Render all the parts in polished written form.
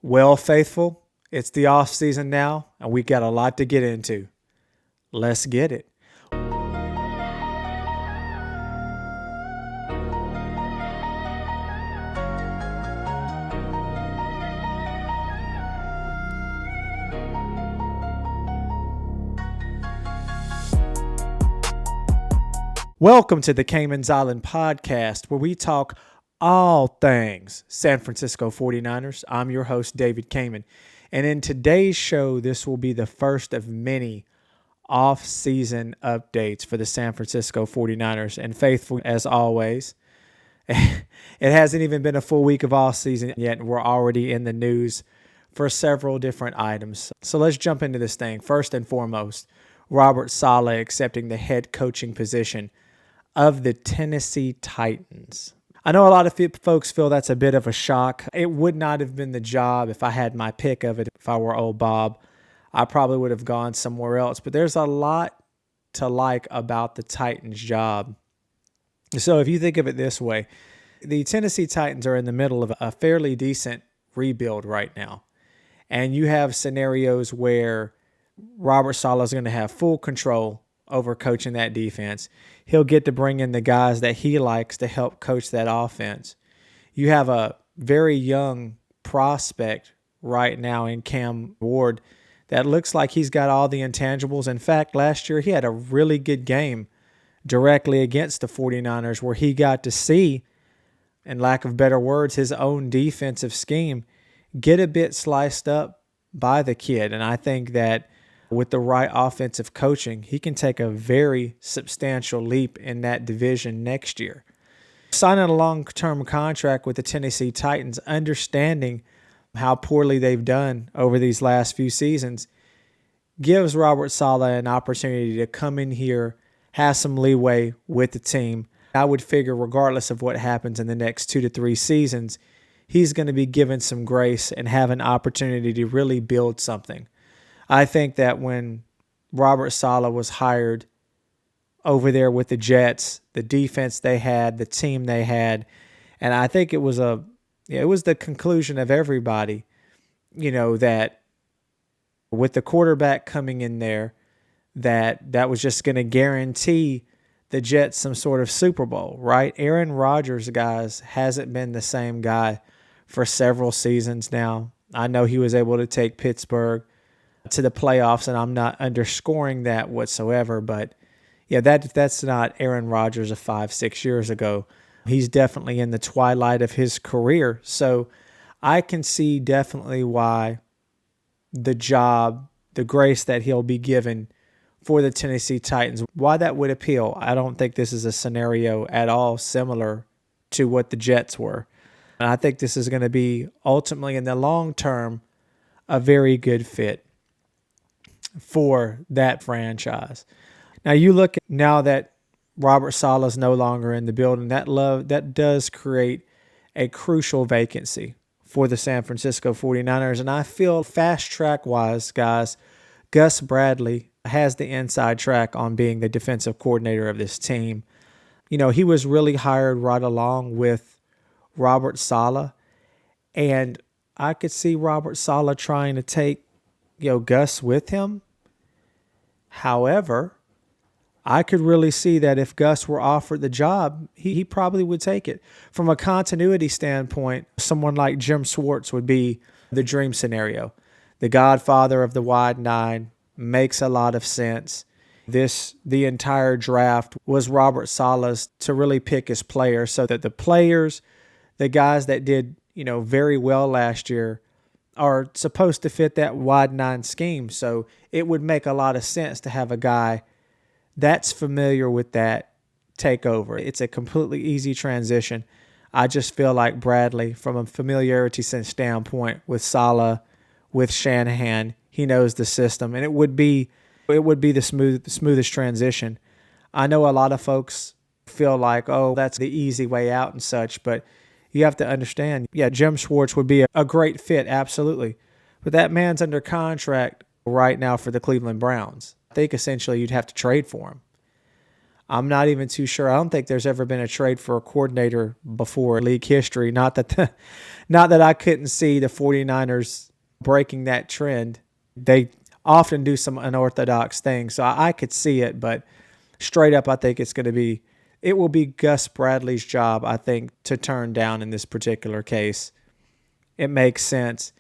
Well, faithful, it's the off season now, and we got a lot to get into. Let's get it. Welcome to the Cayman's Island podcast, where we talk all things San Francisco 49ers. I'm your host, David Cayman. And in today's show, this will be the first of many off-season updates for the San Francisco 49ers. And faithful, as always, it hasn't even been a full week of off-season yet, and we're already in the news for several different items. So let's jump into this thing. First and foremost, Robert Saleh accepting the head coaching position of the Tennessee Titans. I know a lot of folks feel that's a bit of a shock. It would not have been the job if I had my pick of it. If I were old Bob, I probably would have gone somewhere else. But there's a lot to like about the Titans job. So if you think of it this way, the Tennessee Titans are in the middle of a fairly decent rebuild right now. And you have scenarios where Robert Saleh is going to have full control over coaching that defense. He'll get to bring in the guys that he likes to help coach that offense. You have a very young prospect right now in Cam Ward that looks like he's got all the intangibles. In fact, last year he had a really good game directly against the 49ers where he got to see, in lack of better words, his own defensive scheme get a bit sliced up by the kid. And I think that with the right offensive coaching, he can take a very substantial leap in that division next year. Signing a long-term contract with the Tennessee Titans, understanding how poorly they've done over these last few seasons, gives Robert Saleh an opportunity to come in here, have some leeway with the team. I would figure regardless of what happens in the next 2 to 3 seasons, he's going to be given some grace and have an opportunity to really build something. I think that when Robert Saleh was hired over there with the Jets, the defense they had, the team they had, and I think it was the conclusion of everybody, that with the quarterback coming in there, that was just going to guarantee the Jets some sort of Super Bowl, right? Aaron Rodgers, guys, hasn't been the same guy for several seasons now. I know he was able to take Pittsburgh to the playoffs, and I'm not underscoring that whatsoever, but yeah, that's not Aaron Rodgers of 5-6 years ago. He's definitely in the twilight of his career, so I can see definitely why the job, the grace that he'll be given for the Tennessee Titans, why that would appeal. I don't think this is a scenario at all similar to what the Jets were. And I think this is going to be ultimately in the long term a very good fit for that franchise. Now you look at now that Robert Saleh is no longer in the building, that does create a crucial vacancy for the San Francisco 49ers. And I feel fast track wise, guys, Gus Bradley has the inside track on being the defensive coordinator of this team. He was really hired right along with Robert Saleh, and I could see Robert Saleh trying to take Gus with him. However, I could really see that if Gus were offered the job, he probably would take it. From a continuity standpoint, someone like Jim Schwartz would be the dream scenario. The godfather of the wide nine, makes a lot of sense. The entire draft was Robert Saleh's to really pick his players so that the players, the guys that did, very well last year, are supposed to fit that wide nine scheme. So it would make a lot of sense to have a guy that's familiar with that take over. It's a completely easy transition. I just feel like Bradley, from a familiarity standpoint with Saleh, with Shanahan, he knows the system, and it would be the smoothest transition. I know a lot of folks feel like, oh, that's the easy way out and such, but you have to understand, Jim Schwartz would be a great fit, absolutely. But that man's under contract right now for the Cleveland Browns. I think essentially you'd have to trade for him. I'm not even too sure. I don't think there's ever been a trade for a coordinator before in league history. Not that I couldn't see the 49ers breaking that trend. They often do some unorthodox things, so I could see it, but straight up, I think it will be Gus Bradley's job, I think, to turn down in this particular case. It makes sense.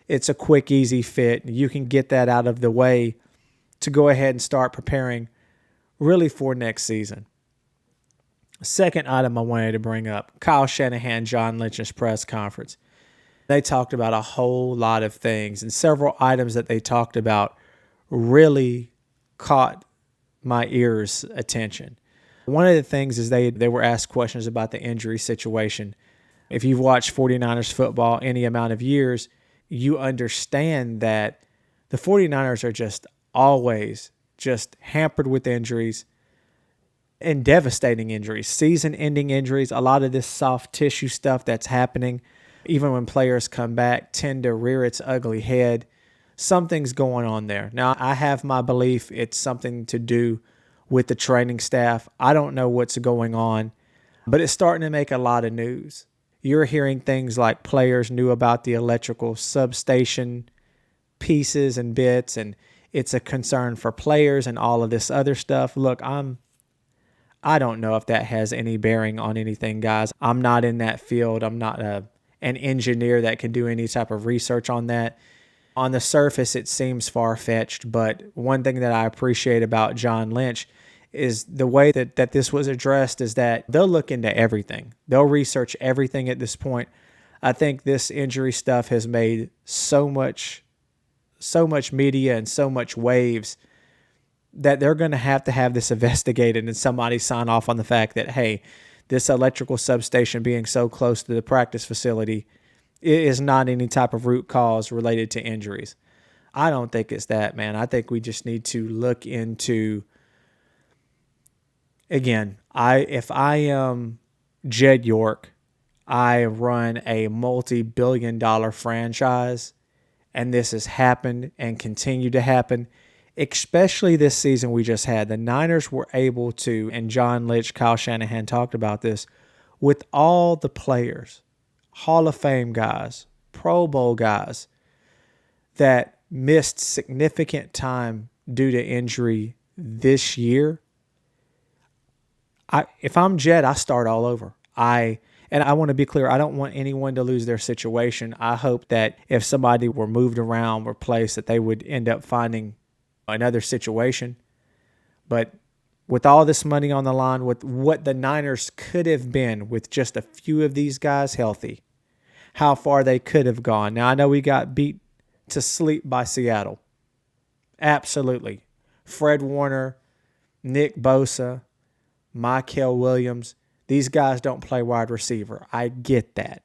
It's a quick, easy fit. You can get that out of the way to go ahead and start preparing really for next season. Second item I wanted to bring up, Kyle Shanahan, John Lynch's press conference. They talked about a whole lot of things, and several items that they talked about really caught my ears' attention. One of the things is they were asked questions about the injury situation. If you've watched 49ers football any amount of years, you understand that the 49ers are just always just hampered with injuries and devastating injuries, season-ending injuries. A lot of this soft tissue stuff that's happening, even when players come back, tend to rear its ugly head. Something's going on there. Now, I have my belief it's something to do with the training staff. I don't know what's going on, but it's starting to make a lot of news. You're hearing things like players knew about the electrical substation pieces and bits, and it's a concern for players and all of this other stuff. Look, I don't know if that has any bearing on anything, guys. I'm not in that field. I'm not an engineer that can do any type of research on that. On the surface, it seems far-fetched, but one thing that I appreciate about John Lynch is the way that this was addressed is that they'll look into everything. They'll research everything at this point. I think this injury stuff has made so much media and so much waves that they're going to have this investigated and somebody sign off on the fact that, hey, this electrical substation being so close to the practice facility is not any type of root cause related to injuries. I don't think it's that, man. I think we just need to look into, again, if I am Jed York, I run a multi-billion-dollar franchise, and this has happened and continued to happen, especially this season we just had. The Niners were able to, and John Lynch, Kyle Shanahan talked about this, with all the players, Hall of Fame guys, Pro Bowl guys, that missed significant time due to injury this year. If I'm Jed, I start all over. And I want to be clear, I don't want anyone to lose their situation. I hope that if somebody were moved around, replaced, that they would end up finding another situation. But with all this money on the line, with what the Niners could have been with just a few of these guys healthy, how far they could have gone. Now, I know we got beat to sleep by Seattle. Absolutely. Fred Warner, Nick Bosa, Mykel Williams, these guys don't play wide receiver. I get that.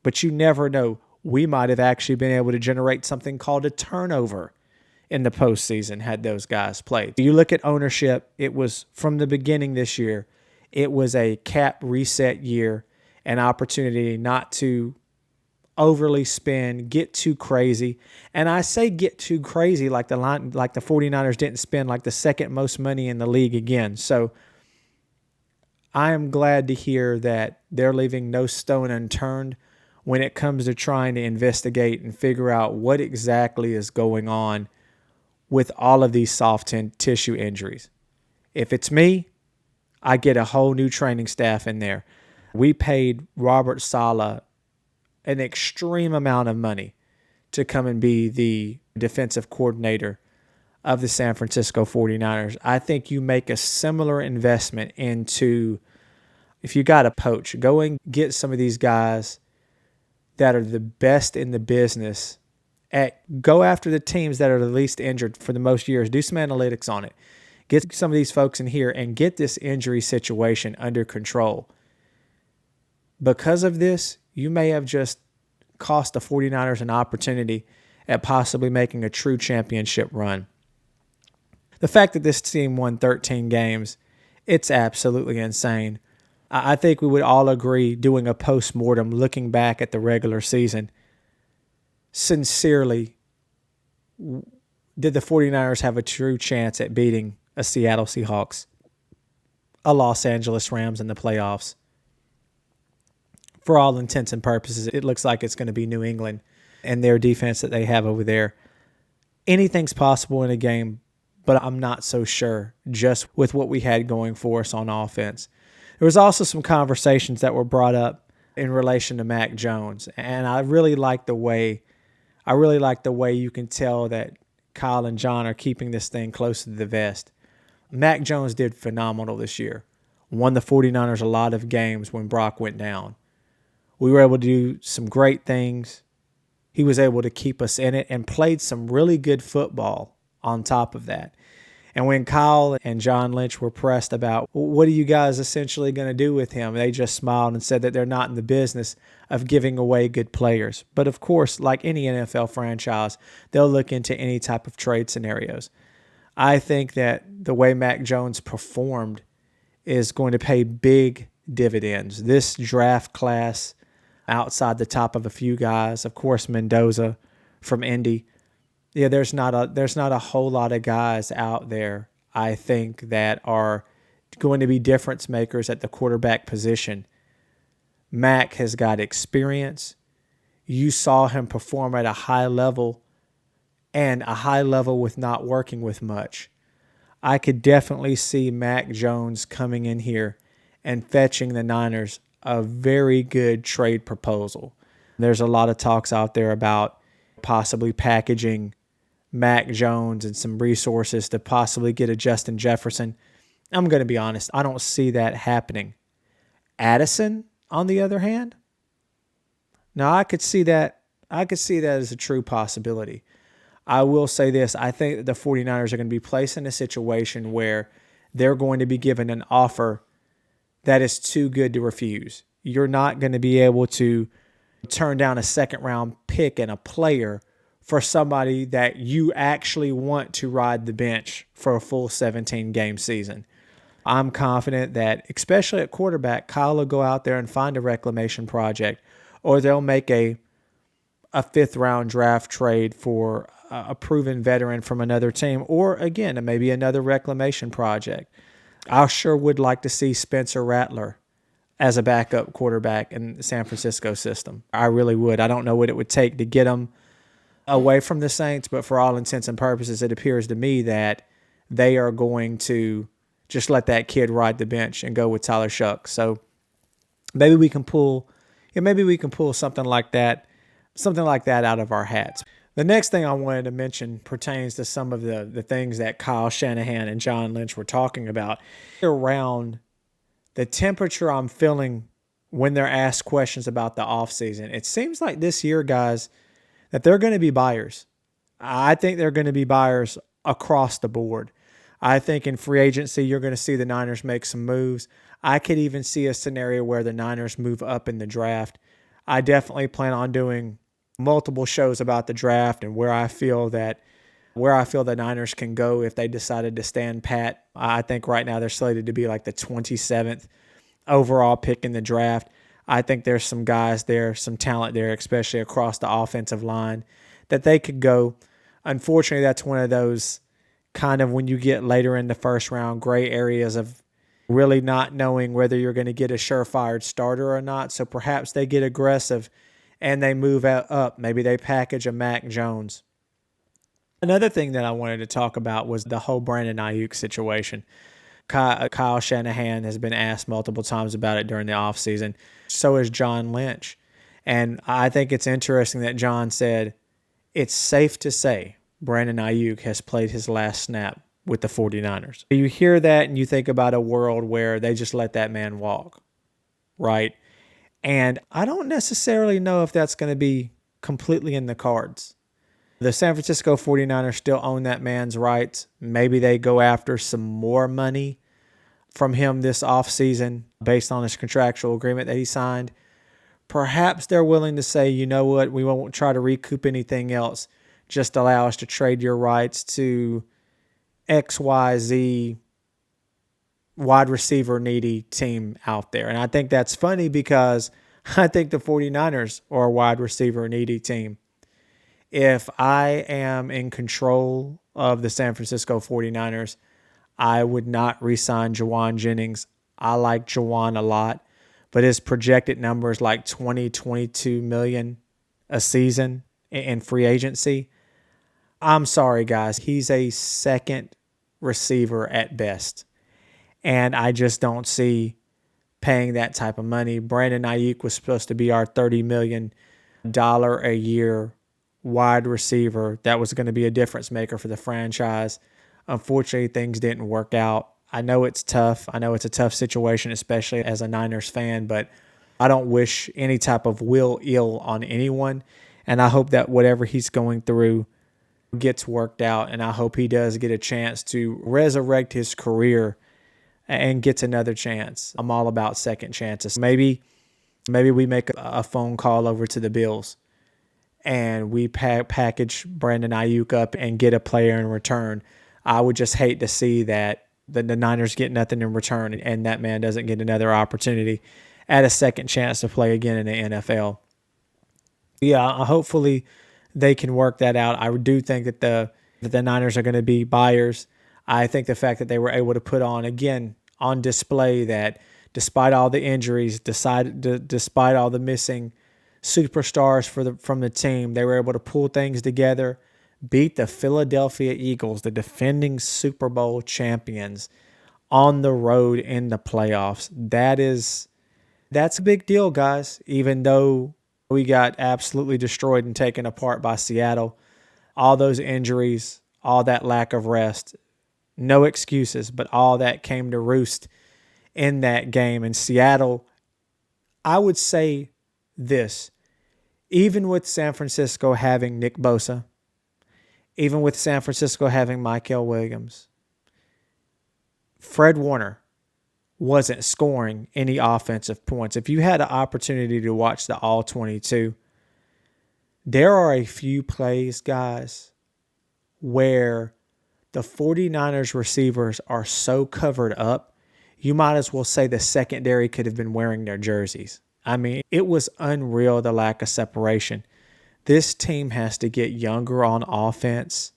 But you never know. We might have actually been able to generate something called a turnover in the postseason had those guys played. You look at ownership, it was from the beginning this year, it was a cap reset year, an opportunity not to overly spend, get too crazy. And I say get too crazy like the 49ers didn't spend like the second most money in the league again. So I am glad to hear that they're leaving no stone unturned when it comes to trying to investigate and figure out what exactly is going on with all of these soft tissue injuries. If it's me, I get a whole new training staff in there. We paid Robert Saleh an extreme amount of money to come and be the defensive coordinator of the San Francisco 49ers. I think you make a similar investment into, if you got a poach, go and get some of these guys that are the best in the business. Go after the teams that are the least injured for the most years. Do some analytics on it. Get some of these folks in here and get this injury situation under control. Because of this, you may have just cost the 49ers an opportunity at possibly making a true championship run. The fact that this team won 13 games, it's absolutely insane. I think we would all agree, doing a post-mortem, looking back at the regular season, sincerely, did the 49ers have a true chance at beating a Seattle Seahawks a Los Angeles Rams in the playoffs. For all intents and purposes, it looks like it's going to be New England and their defense that they have over there. Anything's possible in a game, but I'm not so sure just with what we had going for us on offense. There was also some conversations that were brought up in relation to Mac Jones, and I really like the way you can tell that Kyle and John are keeping this thing close to the vest. Mac Jones did phenomenal this year. Won the 49ers a lot of games when Brock went down. We were able to do some great things. He was able to keep us in it and played some really good football on top of that. And when Kyle and John Lynch were pressed about, what are you guys essentially going to do with him? They just smiled and said that they're not in the business of giving away good players. But of course, like any NFL franchise, they'll look into any type of trade scenarios. I think that the way Mac Jones performed is going to pay big dividends. This draft class, outside the top of a few guys, of course, Mendoza from Indy. Yeah, there's not a whole lot of guys out there, I think, that are going to be difference makers at the quarterback position. Mac has got experience. You saw him perform at a high level, and a high level with not working with much. I could definitely see Mac Jones coming in here and fetching the Niners a very good trade proposal. There's a lot of talks out there about possibly packaging Mac Jones and some resources to possibly get a Justin Jefferson. I'm going to be honest, I don't see that happening. Addison, on the other hand, now I could see that as a true possibility. I will say this, I think that the 49ers are going to be placed in a situation where they're going to be given an offer that is too good to refuse. You're not going to be able to turn down a second-round pick and a player for somebody that you actually want to ride the bench for a full 17-game season. I'm confident that, especially at quarterback, Kyle will go out there and find a reclamation project, or they'll make a fifth-round draft trade for a proven veteran from another team, or, again, maybe another reclamation project. I sure would like to see Spencer Rattler as a backup quarterback in the San Francisco system. I really would. I don't know what it would take to get him away from the Saints, but for all intents and purposes, it appears to me that they are going to just let that kid ride the bench and go with Tyler Shucks. So maybe we can pull something like that out of our hats. The next thing I wanted to mention pertains to some of the things that Kyle Shanahan and John Lynch were talking about around the temperature I'm feeling when they're asked questions about the offseason. It seems like this year, guys, that they're going to be buyers. I think they're going to be buyers across the board. I think in free agency, you're going to see the Niners make some moves. I could even see a scenario where the Niners move up in the draft. I definitely plan on doing multiple shows about the draft and where I feel the Niners can go if they decided to stand pat. I think right now they're slated to be like the 27th overall pick in the draft. I think there's some guys there, some talent there, especially across the offensive line, that they could go. Unfortunately, that's one of those kind of, when you get later in the first round, gray areas of really not knowing whether you're going to get a surefire starter or not. So perhaps they get aggressive and they move up. Maybe they package a Mac Jones. Another thing that I wanted to talk about was the whole Brandon Ayuk situation. Kyle Shanahan has been asked multiple times about it during the offseason. So is John Lynch. And I think it's interesting that John said, it's safe to say Brandon Ayuk has played his last snap with the 49ers. You hear that and you think about a world where they just let that man walk, right? And I don't necessarily know if that's going to be completely in the cards. The San Francisco 49ers still own that man's rights. Maybe they go after some more money from him this offseason based on his contractual agreement that he signed. Perhaps they're willing to say, you know what, we won't try to recoup anything else. Just allow us to trade your rights to XYZ wide receiver needy team out there. And I think that's funny because I think the 49ers are a wide receiver needy team. If I am in control of the San Francisco 49ers, I would not re-sign Jawan Jennings. I like Jawan a lot, but his projected number is like 22 million a season in free agency. I'm sorry, guys. He's a second receiver at best. And I just don't see paying that type of money. Brandon Ayuk was supposed to be our $30 million a year wide receiver that was going to be a difference maker for the franchise. Unfortunately, things didn't work out. I know it's tough. I know it's a tough situation, especially as a Niners fan, but I don't wish any type of ill on anyone. And I hope that whatever he's going through gets worked out, and I hope he does get a chance to resurrect his career and gets another chance. I'm all about second chances. Maybe we make a phone call over to the Bills and we package Brandon Ayuk up and get a player in return. I would just hate to see that the Niners get nothing in return and that man doesn't get another opportunity at a second chance to play again in the NFL. Yeah, hopefully they can work that out. I do think that the Niners are going to be buyers. I think the fact that they were able to put on display that despite all the injuries, despite all the missing superstars from the team, they were able to pull things together, beat the Philadelphia Eagles, the defending Super Bowl champions, on the road in the playoffs. That's a big deal, guys, even though we got absolutely destroyed and taken apart by Seattle. All those injuries, all that lack of rest, no excuses, but all that came to roost in that game. And Seattle, I would say this, even with San Francisco having Nick Bosa, even with San Francisco having Michael Williams, Fred Warner wasn't scoring any offensive points. If you had an opportunity to watch the All-22, there are a few plays, guys, where the 49ers receivers are so covered up, you might as well say the secondary could have been wearing their jerseys. I mean, it was unreal, the lack of separation. This team has to get younger on offense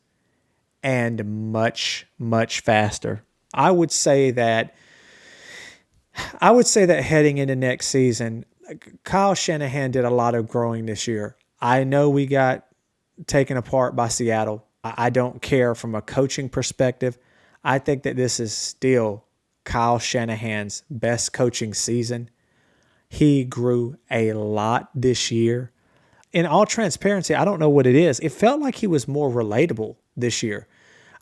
and much, much faster. I would say that heading into next season, Kyle Shanahan did a lot of growing this year. I know we got taken apart by Seattle. I don't care from a coaching perspective. I think that this is still Kyle Shanahan's best coaching season. He grew a lot this year. In all transparency, I don't know what it is. It felt like he was more relatable this year.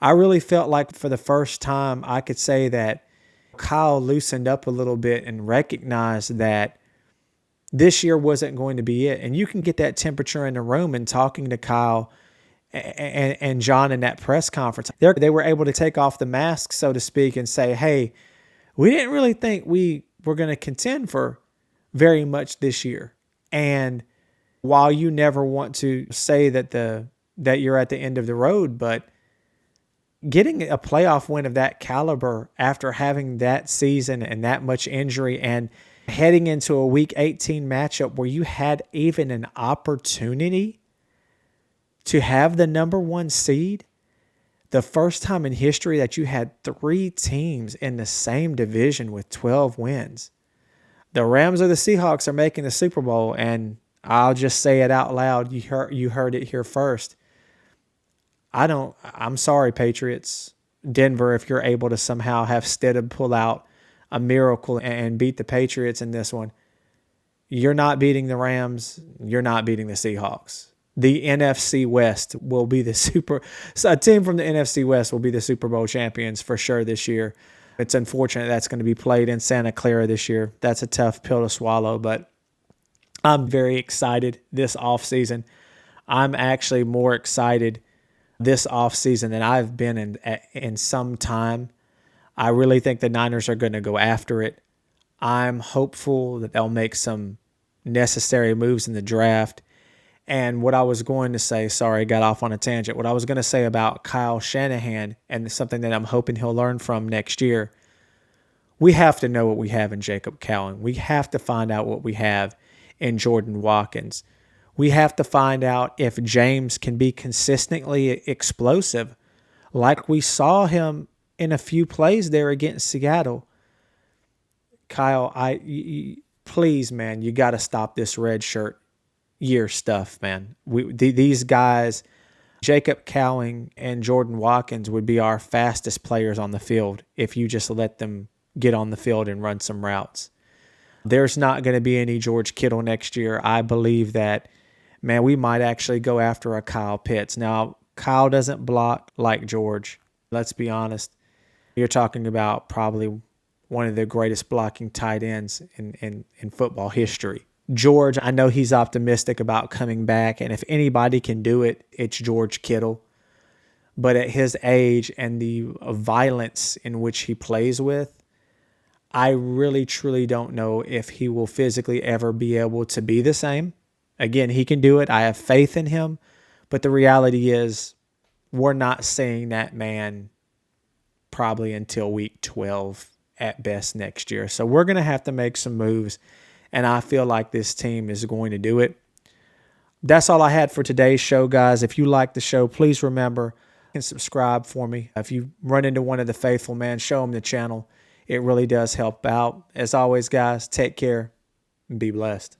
I really felt like for the first time I could say that Kyle loosened up a little bit and recognized that this year wasn't going to be it. And you can get that temperature in the room and talking to Kyle and John in that press conference. They were able to take off the mask, so to speak, and say, hey, we didn't really think we were going to contend for very much this year. And while you never want to say that you're at the end of the road, but getting a playoff win of that caliber after having that season and that much injury and heading into a Week 18 matchup where you had even an opportunity to have the number one seed, the first time in history that you had three teams in the same division with 12 wins. The Rams or the Seahawks are making the Super Bowl, and I'll just say it out loud. You heard it here first. I'm sorry, Patriots. Denver, if you're able to somehow have Stidham pull out a miracle and beat the Patriots in this one, you're not beating the Rams. You're not beating the Seahawks. The NFC West will be so a team from the NFC West will be the Super Bowl champions for sure this year. It's unfortunate that's going to be played in Santa Clara this year. That's a tough pill to swallow, but I'm very excited this offseason. I'm actually more excited this offseason than I've been in some time. I really think the Niners are going to go after it. I'm hopeful that they'll make some necessary moves in the draft. And what I was going to say, sorry, I got off on a tangent. What I was going to say about Kyle Shanahan and something that I'm hoping he'll learn from next year, we have to know what we have in Jacob Cowan. We have to find out what we have in Jordan Watkins. We have to find out if James can be consistently explosive like we saw him in a few plays there against Seattle. Kyle, please, man, you got to stop this red shirt year stuff, man. These guys, Jacob Cowing and Jordan Watkins, would be our fastest players on the field if you just let them get on the field and run some routes. There's not going to be any George Kittle next year. I believe that, man, we might actually go after a Kyle Pitts. Now, Kyle doesn't block like George. Let's be honest. You're talking about probably one of the greatest blocking tight ends in football history. George, I know he's optimistic about coming back, and if anybody can do it, it's George Kittle. But at his age and the violence in which he plays with, I really, truly don't know if he will physically ever be able to be the same. Again, he can do it. I have faith in him. But the reality is we're not seeing that man probably until week 12 at best next year. So we're going to have to make some moves, and I feel like this team is going to do it. That's all I had for today's show, guys. If you like the show, please remember and subscribe for me. If you run into one of the faithful, man, show them the channel. It really does help out. As always, guys, take care and be blessed.